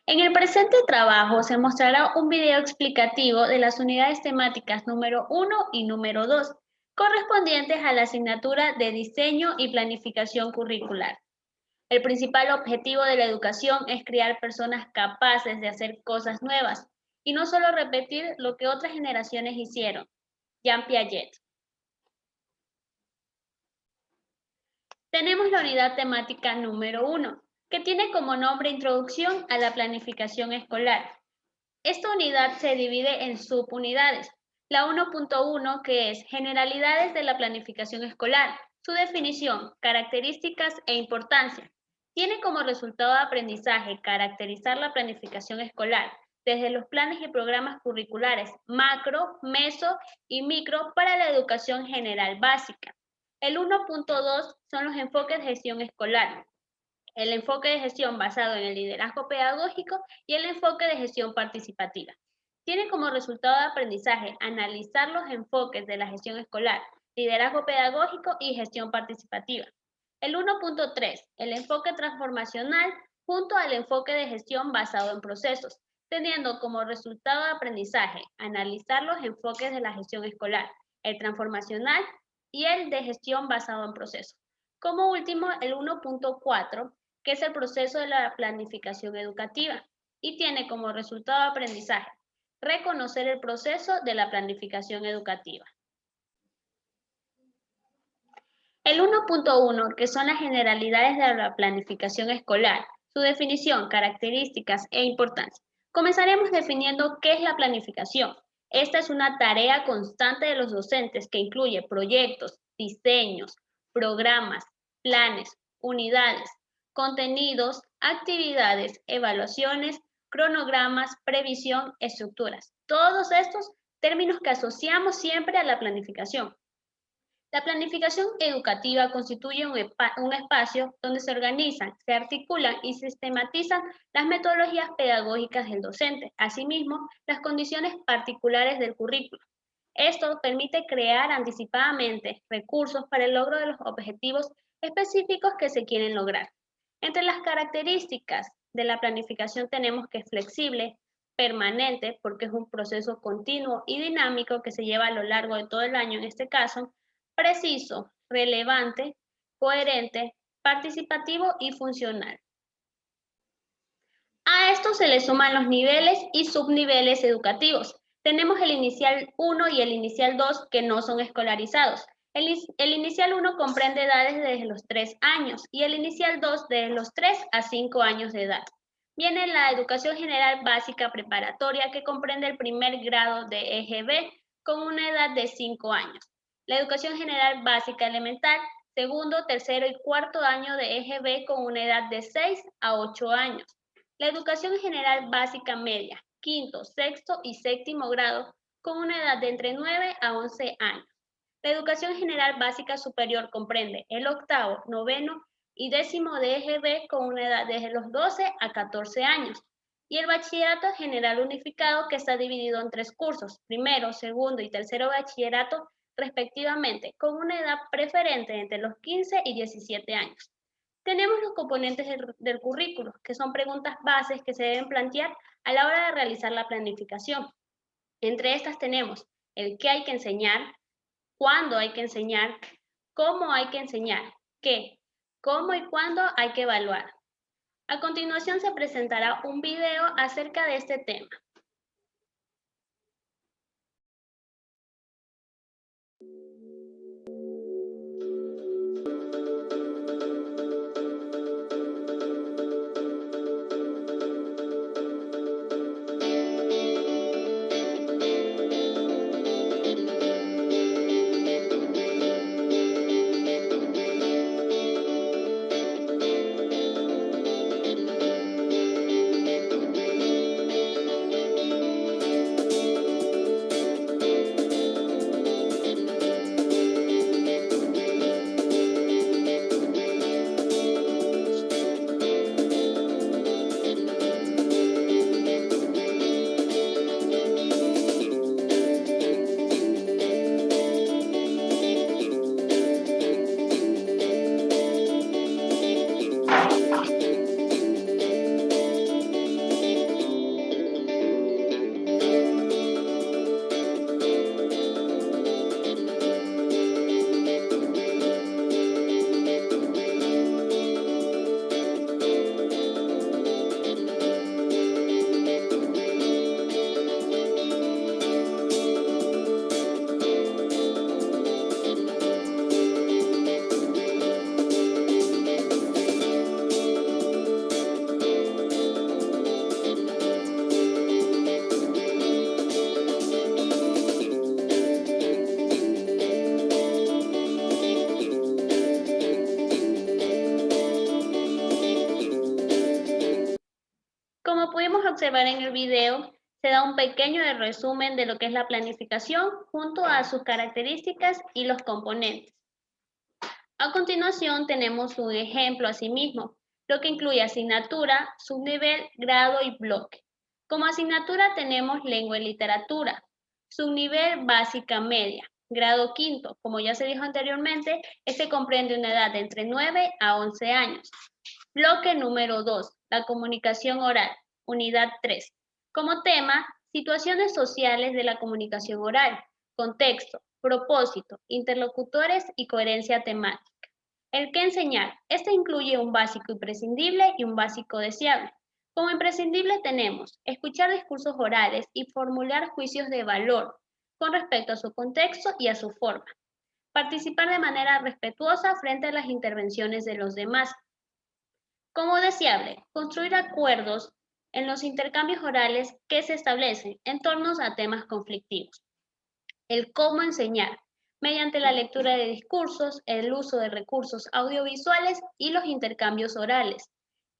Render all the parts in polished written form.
En el presente trabajo se mostrará un video explicativo de las unidades temáticas número 1 y número 2, correspondientes a la asignatura de Diseño y Planificación Curricular. El principal objetivo de la educación es crear personas capaces de hacer cosas nuevas y no solo repetir lo que otras generaciones hicieron. Jean Piaget. Tenemos la unidad temática número 1, que tiene como nombre Introducción a la Planificación Escolar. Esta unidad se divide en subunidades. La 1.1, que es Generalidades de la Planificación Escolar, su definición, características e importancia. Tiene como resultado de aprendizaje caracterizar la planificación escolar desde los planes y programas curriculares macro, meso y micro para la educación general básica. El 1.2 son los enfoques de gestión escolar, el enfoque de gestión basado en el liderazgo pedagógico y el enfoque de gestión participativa. Tiene como resultado de aprendizaje analizar los enfoques de la gestión escolar, liderazgo pedagógico y gestión participativa. El 1.3, el enfoque transformacional junto al enfoque de gestión basado en procesos, teniendo como resultado de aprendizaje analizar los enfoques de la gestión escolar, el transformacional y el de gestión basado en procesos. Como último, el 1.4, que es el proceso de la planificación educativa y tiene como resultado de aprendizaje reconocer el proceso de la planificación educativa. El 1.1, que son las generalidades de la planificación escolar, su definición, características e importancia. Comenzaremos definiendo qué es la planificación. Esta es una tarea constante de los docentes que incluye proyectos, diseños, programas, planes, unidades, contenidos, actividades, evaluaciones, cronogramas, previsión, estructuras. Todos estos términos que asociamos siempre a la planificación. La planificación educativa constituye un espacio donde se organizan, se articulan y sistematizan las metodologías pedagógicas del docente, asimismo, las condiciones particulares del currículo. Esto permite crear anticipadamente recursos para el logro de los objetivos específicos que se quieren lograr. Entre las características de la planificación tenemos que es flexible, permanente, porque es un proceso continuo y dinámico que se lleva a lo largo de todo el año en este caso, preciso, relevante, coherente, participativo y funcional. A esto se le suman los niveles y subniveles educativos. Tenemos el inicial 1 y el inicial 2 que no son escolarizados. El inicial 1 comprende edades desde los 3 años y el inicial 2 desde los 3 a 5 años de edad. Viene la educación general básica preparatoria que comprende el primer grado de EGB con una edad de 5 años. La educación general básica elemental, segundo, tercero y cuarto año de EGB con una edad de 6 a 8 años. La educación general básica media, quinto, sexto y séptimo grado, con una edad de entre 9 a 11 años. La educación general básica superior comprende el octavo, noveno y décimo de EGB con una edad desde los 12 a 14 años. Y el bachillerato general unificado que está dividido en 3 cursos, primero, segundo y tercero bachillerato respectivamente, con una edad preferente entre los 15 y 17 años. Tenemos los componentes del currículo, que son preguntas bases que se deben plantear a la hora de realizar la planificación. Entre estas tenemos el qué hay que enseñar, cuándo hay que enseñar, cómo hay que enseñar, qué, cómo y cuándo hay que evaluar. A continuación se presentará un video acerca de este tema. Como pudimos observar en el video, se da un pequeño resumen de lo que es la planificación junto a sus características y los componentes. A continuación tenemos un ejemplo asimismo, lo que incluye asignatura, subnivel, grado y bloque. Como asignatura tenemos lengua y literatura, subnivel básica media, grado quinto, como ya se dijo anteriormente, este comprende una edad de entre 9 a 11 años. Bloque número 2, la comunicación oral, unidad 3. Como tema, situaciones sociales de la comunicación oral, contexto, propósito, interlocutores y coherencia temática. El que enseñar. Este incluye un básico imprescindible y un básico deseable. Como imprescindible tenemos escuchar discursos orales y formular juicios de valor con respecto a su contexto y a su forma. Participar de manera respetuosa frente a las intervenciones de los demás. Como deseable, construir acuerdos en los intercambios orales que se establecen en torno a temas conflictivos. El cómo enseñar, mediante la lectura de discursos, el uso de recursos audiovisuales y los intercambios orales.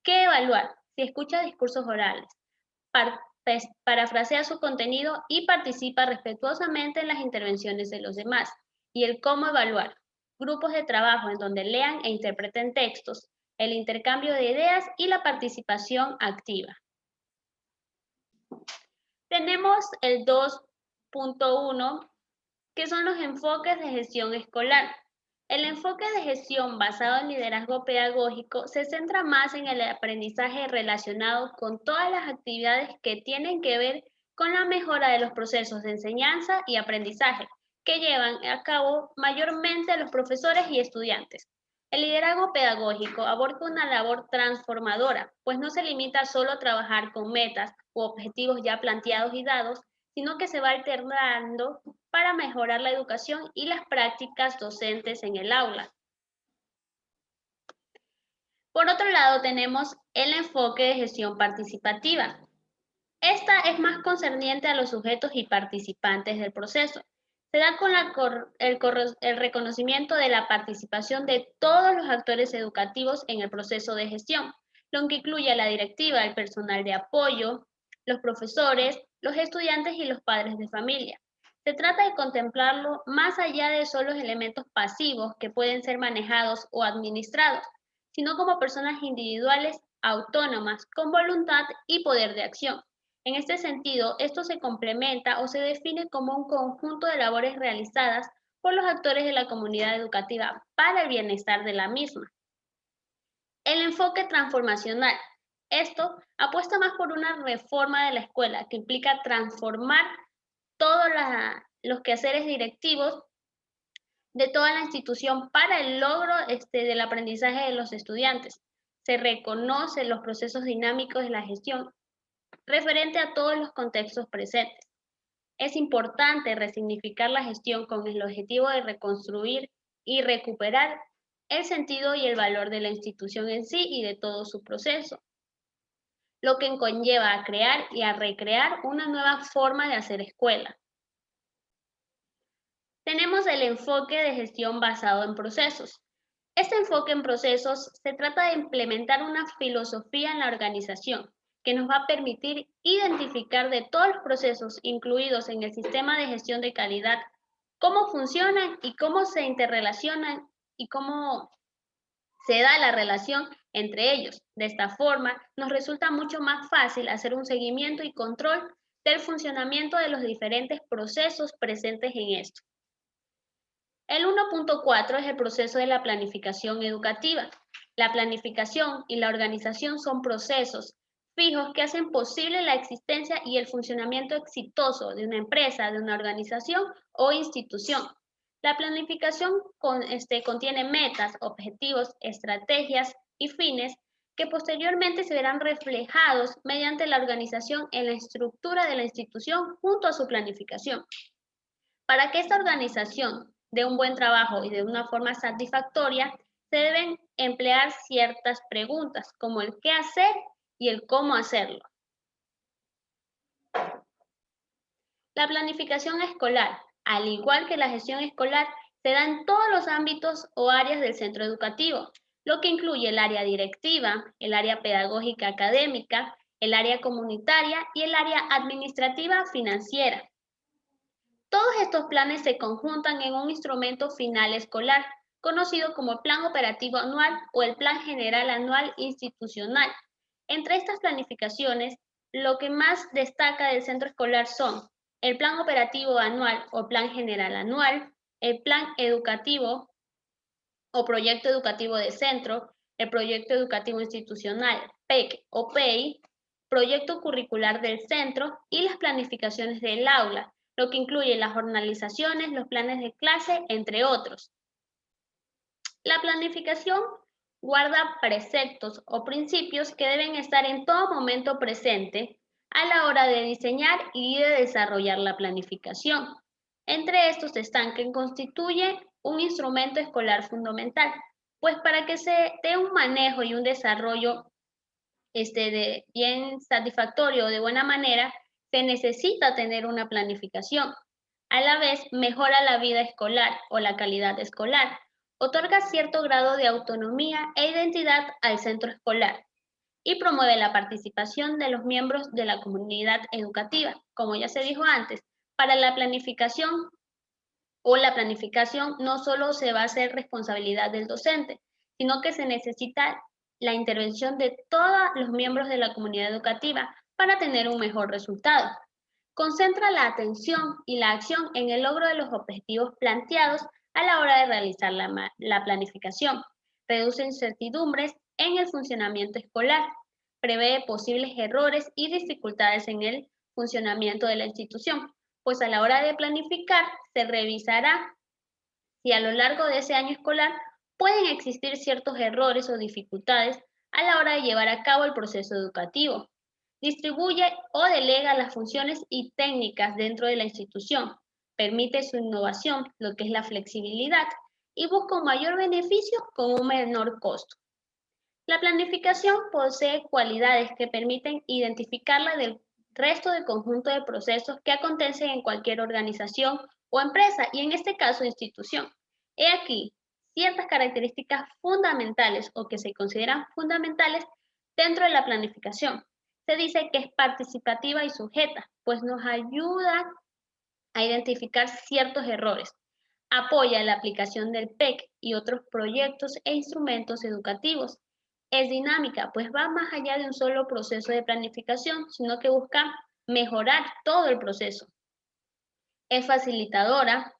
¿Qué evaluar? Si escucha discursos orales, parafrasea su contenido y participa respetuosamente en las intervenciones de los demás. Y el cómo evaluar, grupos de trabajo en donde lean e interpreten textos, el intercambio de ideas y la participación activa. Tenemos el 2.1, que son los enfoques de gestión escolar. El enfoque de gestión basado en liderazgo pedagógico se centra más en el aprendizaje relacionado con todas las actividades que tienen que ver con la mejora de los procesos de enseñanza y aprendizaje que llevan a cabo mayormente los profesores y estudiantes. El liderazgo pedagógico aborda una labor transformadora, pues no se limita solo a trabajar con metas u objetivos ya planteados y dados, sino que se va alternando para mejorar la educación y las prácticas docentes en el aula. Por otro lado, tenemos el enfoque de gestión participativa. Esta es más concerniente a los sujetos y participantes del proceso. Se da con el reconocimiento de la participación de todos los actores educativos en el proceso de gestión, lo que incluye a la directiva, el personal de apoyo, los profesores, los estudiantes y los padres de familia. Se trata de contemplarlo más allá de solo los elementos pasivos que pueden ser manejados o administrados, sino como personas individuales autónomas con voluntad y poder de acción. En este sentido, esto se complementa o se define como un conjunto de labores realizadas por los actores de la comunidad educativa para el bienestar de la misma. El enfoque transformacional. Esto apuesta más por una reforma de la escuela que implica transformar todos los quehaceres directivos de toda la institución para el logro del aprendizaje de los estudiantes. Se reconocen los procesos dinámicos de la gestión referente a todos los contextos presentes. Es importante resignificar la gestión con el objetivo de reconstruir y recuperar el sentido y el valor de la institución en sí y de todo su proceso, lo que conlleva a crear y a recrear una nueva forma de hacer escuela. Tenemos el enfoque de gestión basado en procesos. Este enfoque en procesos se trata de implementar una filosofía en la organización que nos va a permitir identificar de todos los procesos incluidos en el sistema de gestión de calidad, cómo funcionan y cómo se interrelacionan y cómo se da la relación entre ellos. De esta forma, nos resulta mucho más fácil hacer un seguimiento y control del funcionamiento de los diferentes procesos presentes en esto. El 1.4 es el proceso de la planificación educativa. La planificación y la organización son procesos fijos que hacen posible la existencia y el funcionamiento exitoso de una empresa, de una organización o institución. La planificación contiene metas, objetivos, estrategias y fines que posteriormente se verán reflejados mediante la organización en la estructura de la institución junto a su planificación. Para que esta organización dé un buen trabajo y de una forma satisfactoria, se deben emplear ciertas preguntas, como el qué hacer y el cómo hacerlo. La planificación escolar, al igual que la gestión escolar, se da en todos los ámbitos o áreas del centro educativo, lo que incluye el área directiva, el área pedagógica académica, el área comunitaria y el área administrativa financiera. Todos estos planes se conjuntan en un instrumento final escolar, conocido como Plan Operativo Anual o el Plan General Anual Institucional. Entre estas planificaciones, lo que más destaca del centro escolar son el Plan Operativo Anual o Plan General Anual, el Plan Educativo o Proyecto Educativo de Centro, el Proyecto Educativo Institucional, PEC o PEI, Proyecto Curricular del Centro y las planificaciones del aula, lo que incluye las jornalizaciones, los planes de clase, entre otros. La planificación guarda preceptos o principios que deben estar en todo momento presente a la hora de diseñar y de desarrollar la planificación. Entre estos están que constituye un instrumento escolar fundamental, pues para que se dé un manejo y un desarrollo bien satisfactorio de buena manera, se necesita tener una planificación. A la vez, mejora la vida escolar o la calidad escolar, otorga cierto grado de autonomía e identidad al centro escolar y promueve la participación de los miembros de la comunidad educativa. Como ya se dijo antes, para la planificación no solo se va a hacer responsabilidad del docente, sino que se necesita la intervención de todos los miembros de la comunidad educativa para tener un mejor resultado. Concentra la atención y la acción en el logro de los objetivos planteados a la hora de realizar la planificación. Reduce incertidumbres en el funcionamiento escolar. Prevé posibles errores y dificultades en el funcionamiento de la institución, pues a la hora de planificar se revisará si a lo largo de ese año escolar pueden existir ciertos errores o dificultades a la hora de llevar a cabo el proceso educativo. Distribuye o delega las funciones y técnicas dentro de la institución. Permite su innovación, lo que es la flexibilidad, y busca un mayor beneficio con un menor costo. La planificación posee cualidades que permiten identificarla del resto del conjunto de procesos que acontecen en cualquier organización o empresa, y en este caso institución. He aquí ciertas características fundamentales o que se consideran fundamentales dentro de la planificación. Se dice que es participativa y sujeta, pues nos ayuda a identificar ciertos errores. Apoya la aplicación del PEC y otros proyectos e instrumentos educativos. Es dinámica, pues va más allá de un solo proceso de planificación, sino que busca mejorar todo el proceso. Es facilitadora,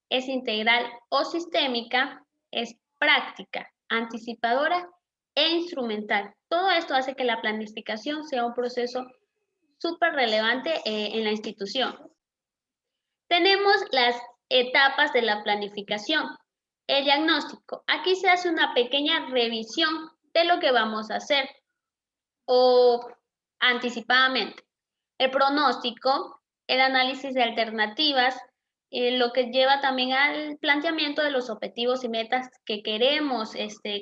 es integral o sistémica, es práctica, anticipadora e instrumental. Todo esto hace que la planificación sea un proceso súper relevante en la institución. Tenemos las etapas de la planificación. El diagnóstico. Aquí se hace una pequeña revisión de lo que vamos a hacer o anticipadamente. El pronóstico, el análisis de alternativas, lo que lleva también al planteamiento de los objetivos y metas que queremos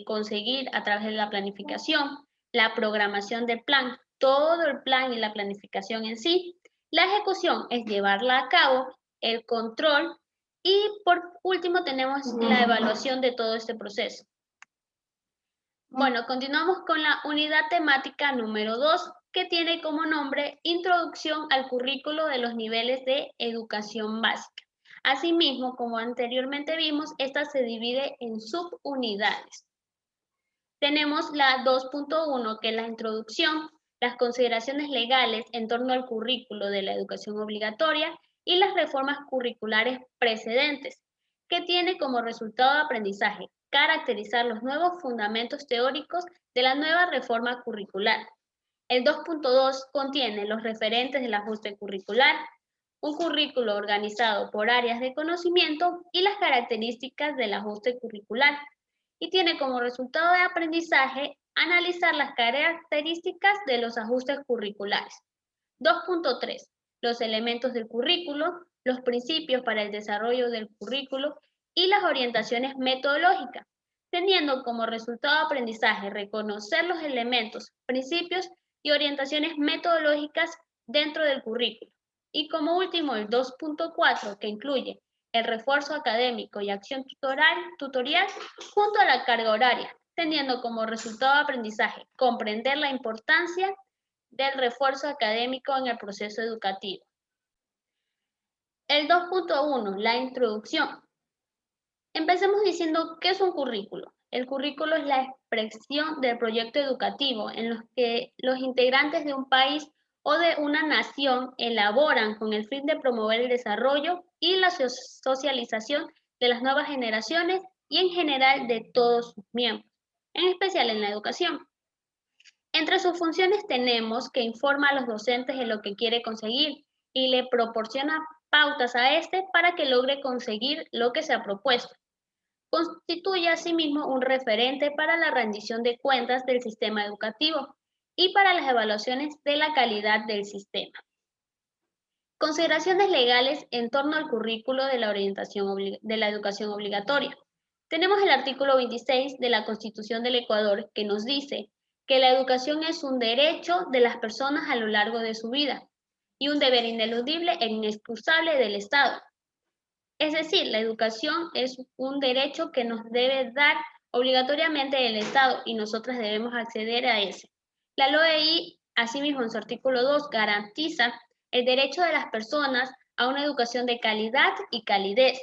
conseguir a través de la planificación, la programación del plan, todo el plan y la planificación en sí. La ejecución es llevarla a cabo, el control y por último tenemos la evaluación de todo este proceso. Bueno, continuamos con la unidad temática número 2, que tiene como nombre Introducción al currículo de los niveles de educación básica. Asimismo, como anteriormente vimos, esta se divide en subunidades. Tenemos la 2.1, que es la introducción, las consideraciones legales en torno al currículo de la educación obligatoria y las reformas curriculares precedentes, que tiene como resultado de aprendizaje caracterizar los nuevos fundamentos teóricos de la nueva reforma curricular. El 2.2 contiene los referentes del ajuste curricular, un currículo organizado por áreas de conocimiento y las características del ajuste curricular, y tiene como resultado de aprendizaje analizar las características de los ajustes curriculares. 2.3. Los elementos del currículo, los principios para el desarrollo del currículo y las orientaciones metodológicas, teniendo como resultado de aprendizaje reconocer los elementos, principios y orientaciones metodológicas dentro del currículo. Y como último, el 2.4, que incluye el refuerzo académico y acción tutorial junto a la carga horaria, teniendo como resultado de aprendizaje comprender la importancia del refuerzo académico en el proceso educativo. El 2.1, la introducción. Empecemos diciendo qué es un currículo. El currículo es la expresión del proyecto educativo en los que los integrantes de un país o de una nación elaboran con el fin de promover el desarrollo y la socialización de las nuevas generaciones y en general de todos sus miembros, en especial en la educación. Entre sus funciones tenemos que informa a los docentes de lo que quiere conseguir y le proporciona pautas a este para que logre conseguir lo que se ha propuesto. Constituye asimismo un referente para la rendición de cuentas del sistema educativo y para las evaluaciones de la calidad del sistema. Consideraciones legales en torno al currículo de la educación obligatoria. Tenemos el artículo 26 de la Constitución del Ecuador que nos dice que la educación es un derecho de las personas a lo largo de su vida y un deber ineludible e inexcusable del Estado. Es decir, la educación es un derecho que nos debe dar obligatoriamente el Estado y nosotras debemos acceder a ese. La LOEI, asimismo, en su artículo 2, garantiza el derecho de las personas a una educación de calidad y calidez,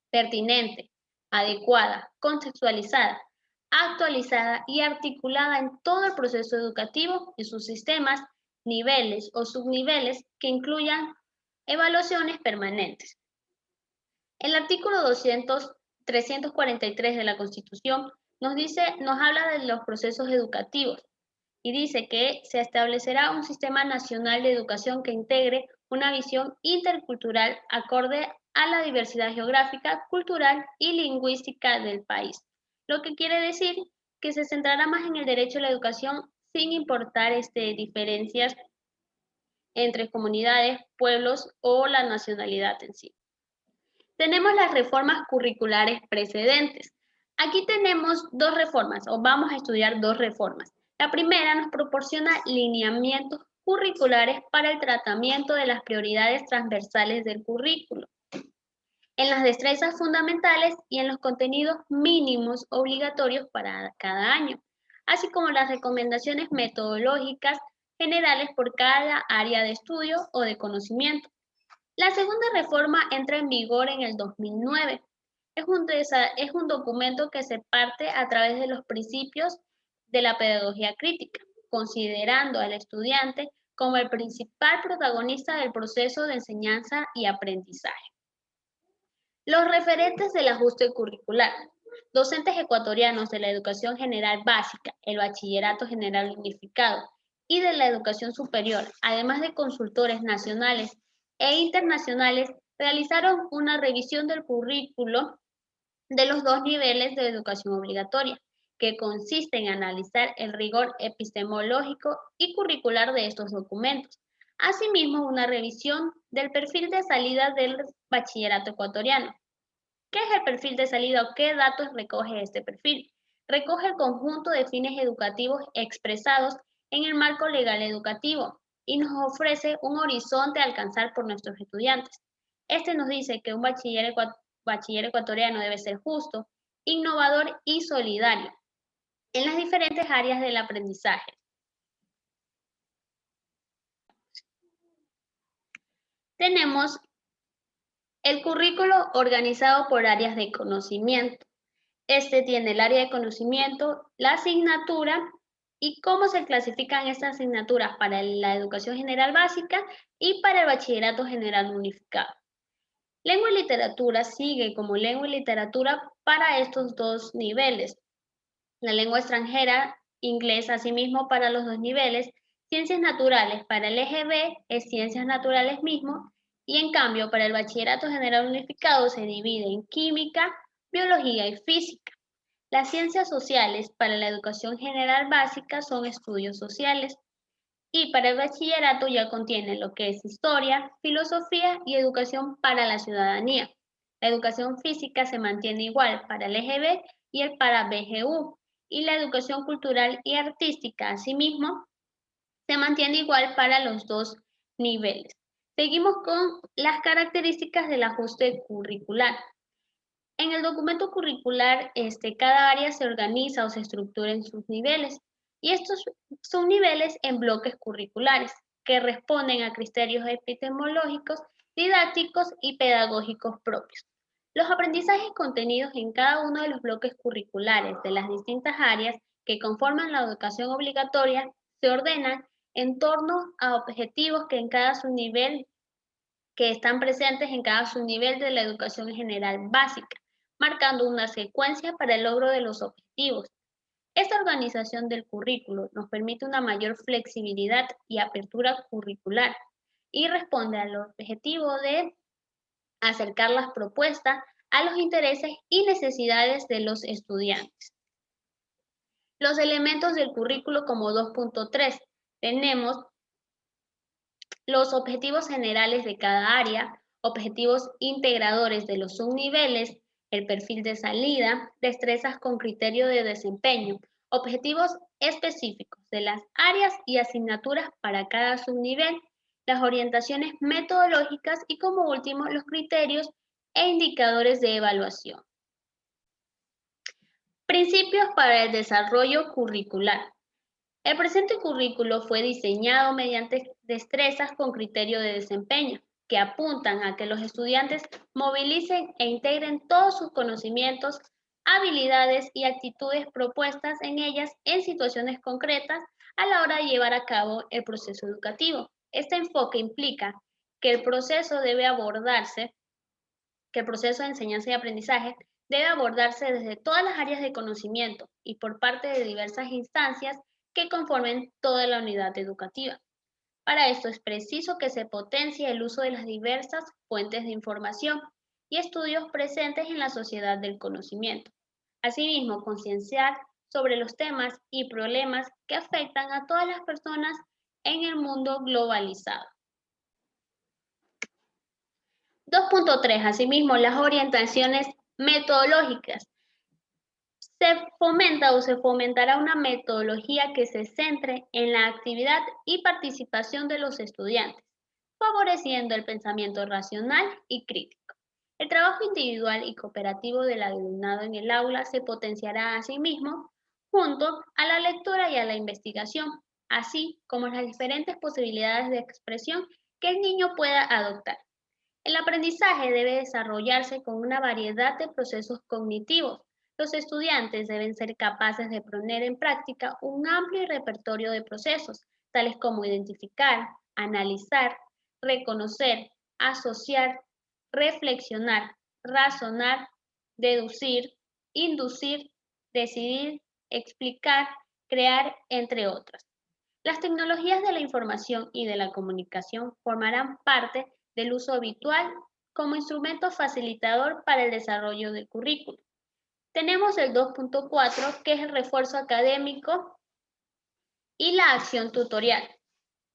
pertinente, adecuada, contextualizada, actualizada y articulada en todo el proceso educativo, en sus sistemas, niveles o subniveles que incluyan evaluaciones permanentes. El artículo 343 de la Constitución nos habla de los procesos educativos y dice que se establecerá un sistema nacional de educación que integre una visión intercultural acorde a la diversidad geográfica, cultural y lingüística del país, lo que quiere decir que se centrará más en el derecho a la educación sin importar diferencias entre comunidades, pueblos o la nacionalidad en sí. Tenemos las reformas curriculares precedentes. Aquí tenemos dos reformas, o vamos a estudiar dos reformas. La primera nos proporciona lineamientos curriculares para el tratamiento de las prioridades transversales del currículo, en las destrezas fundamentales y en los contenidos mínimos obligatorios para cada año, así como las recomendaciones metodológicas generales por cada área de estudio o de conocimiento. La segunda reforma entra en vigor en el 2009. Es un documento que se parte a través de los principios de la pedagogía crítica, considerando al estudiante como el principal protagonista del proceso de enseñanza y aprendizaje. Los referentes del ajuste curricular. Docentes ecuatorianos de la educación general básica, el bachillerato general unificado y de la educación superior, además de consultores nacionales e internacionales, realizaron una revisión del currículo de los dos niveles de educación obligatoria, que consiste en analizar el rigor epistemológico y curricular de estos documentos. Asimismo, una revisión del perfil de salida del bachillerato ecuatoriano. ¿Qué es el perfil de salida o qué datos recoge este perfil? Recoge el conjunto de fines educativos expresados en el marco legal educativo y nos ofrece un horizonte a alcanzar por nuestros estudiantes. Este nos dice que un bachiller ecuatoriano debe ser justo, innovador y solidario en las diferentes áreas del aprendizaje. Tenemos el currículo organizado por áreas de conocimiento. Este tiene el área de conocimiento, la asignatura y cómo se clasifican estas asignaturas para la educación general básica y para el bachillerato general unificado. Lengua y literatura sigue como lengua y literatura para estos dos niveles. La lengua extranjera, inglés asimismo para los dos niveles, ciencias naturales para el eje B es ciencias naturales mismo y en cambio para el bachillerato general unificado se divide en química, biología y física. Las ciencias sociales para la educación general básica son estudios sociales y para el bachillerato ya contiene lo que es historia, filosofía y educación para la ciudadanía. La educación física se mantiene igual para el eje B y el para BGU y la educación cultural y artística asimismo se mantiene igual para los dos niveles. Seguimos con las características del ajuste curricular. En el documento curricular, cada área se organiza o se estructura en sus niveles y estos subniveles en bloques curriculares que responden a criterios epistemológicos, didácticos y pedagógicos propios. Los aprendizajes contenidos en cada uno de los bloques curriculares de las distintas áreas que conforman la educación obligatoria se ordenan en torno a objetivos que están presentes en cada subnivel de la educación general básica, marcando una secuencia para el logro de los objetivos. Esta organización del currículo nos permite una mayor flexibilidad y apertura curricular y responde al objetivo de acercar las propuestas a los intereses y necesidades de los estudiantes. Los elementos del currículo como 2.3. Tenemos los objetivos generales de cada área, objetivos integradores de los subniveles, el perfil de salida, destrezas con criterio de desempeño, objetivos específicos de las áreas y asignaturas para cada subnivel, las orientaciones metodológicas y como último los criterios e indicadores de evaluación. Principios para el desarrollo curricular. El presente currículo fue diseñado mediante destrezas con criterio de desempeño, que apuntan a que los estudiantes movilicen e integren todos sus conocimientos, habilidades y actitudes propuestas en ellas en situaciones concretas a la hora de llevar a cabo el proceso educativo. Este enfoque implica que el proceso de enseñanza y aprendizaje debe abordarse desde todas las áreas de conocimiento y por parte de diversas instancias que conformen toda la unidad educativa. Para esto es preciso que se potencie el uso de las diversas fuentes de información y estudios presentes en la sociedad del conocimiento. Asimismo, concienciar sobre los temas y problemas que afectan a todas las personas en el mundo globalizado. 2.3. Asimismo, las orientaciones metodológicas. Se fomenta o se fomentará una metodología que se centre en la actividad y participación de los estudiantes, favoreciendo el pensamiento racional y crítico. El trabajo individual y cooperativo del alumnado en el aula se potenciará asimismo junto a la lectura y a la investigación, así como las diferentes posibilidades de expresión que el niño pueda adoptar. El aprendizaje debe desarrollarse con una variedad de procesos cognitivos. Los estudiantes deben ser capaces de poner en práctica un amplio repertorio de procesos, tales como identificar, analizar, reconocer, asociar, reflexionar, razonar, deducir, inducir, decidir, explicar, crear, entre otras. Las tecnologías de la información y de la comunicación formarán parte del uso habitual como instrumento facilitador para el desarrollo del currículo. Tenemos el 2.4, que es el refuerzo académico y la acción tutorial.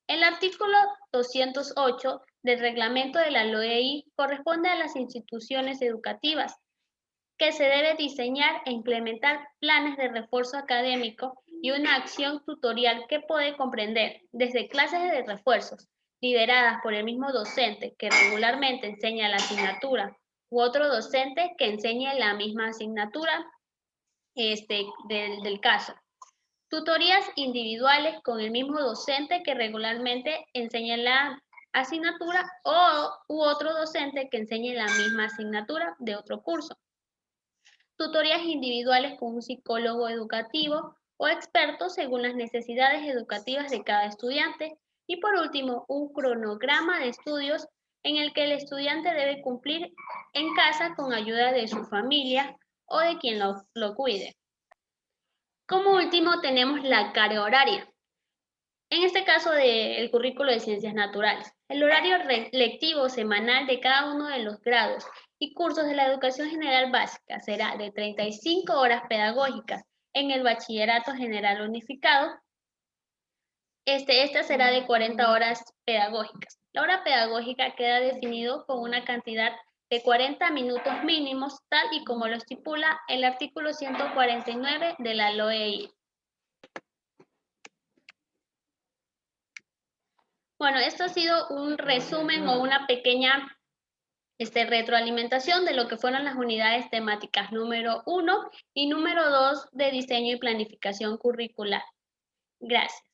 El artículo 208 del reglamento de la LOEI corresponde a las instituciones educativas, que se debe diseñar e implementar planes de refuerzo académico y una acción tutorial que puede comprender desde clases de refuerzos, lideradas por el mismo docente que regularmente enseña la asignatura, u otro docente que enseñe la misma asignatura del caso. Tutorías individuales con el mismo docente que regularmente enseña la asignatura u otro docente que enseñe la misma asignatura de otro curso. Tutorías individuales con un psicólogo educativo o experto según las necesidades educativas de cada estudiante. Y por último, un cronograma de estudios en el que el estudiante debe cumplir en casa con ayuda de su familia o de quien lo cuide. Como último, tenemos la carga horaria. En este caso del currículo de ciencias naturales, el horario lectivo semanal de cada uno de los grados y cursos de la educación general básica será de 35 horas pedagógicas en el bachillerato general unificado. Esta será de 40 horas pedagógicas. La hora pedagógica queda definido con una cantidad de 40 minutos mínimos, tal y como lo estipula el artículo 149 de la LOEI. Bueno, esto ha sido un resumen o una pequeña retroalimentación de lo que fueron las unidades temáticas número 1 y número 2 de diseño y planificación curricular. Gracias.